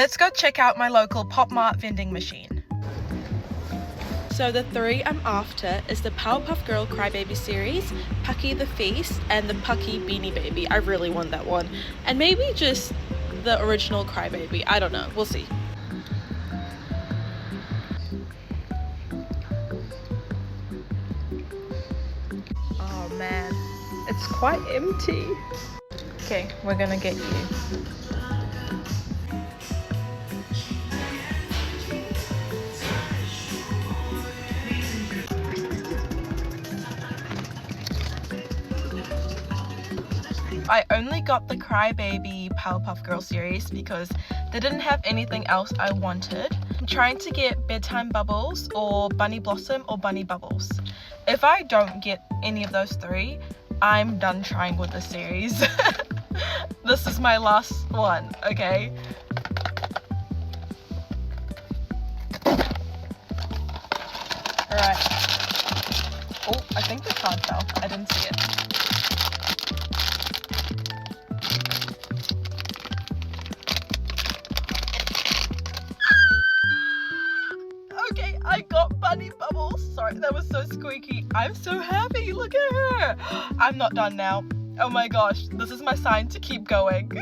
Let's go check out my local Pop Mart vending machine. So the three I'm after is the Powerpuff Girl Crybaby series, Pucky the Feast, and the Pucky Beanie Baby. I really want that one. And maybe just the original Crybaby. I don't know. We'll see. Oh man, it's quite empty. Okay, we're gonna get you. I only got the Crybaby Powerpuff Girl series because they didn't have anything else I wanted. I'm trying to get Bedtime Bubbles or Bunny Blossom or Bunny Bubbles. If I don't get any of those three, I'm done trying with the series. This is my last one, okay? Alright. Oh, I think the card fell. I didn't see it. Okay, I got Bunny Bubbles. Sorry, that was so squeaky. I'm so happy. Look at her. I'm not done now. Oh my gosh, this is my sign to keep going.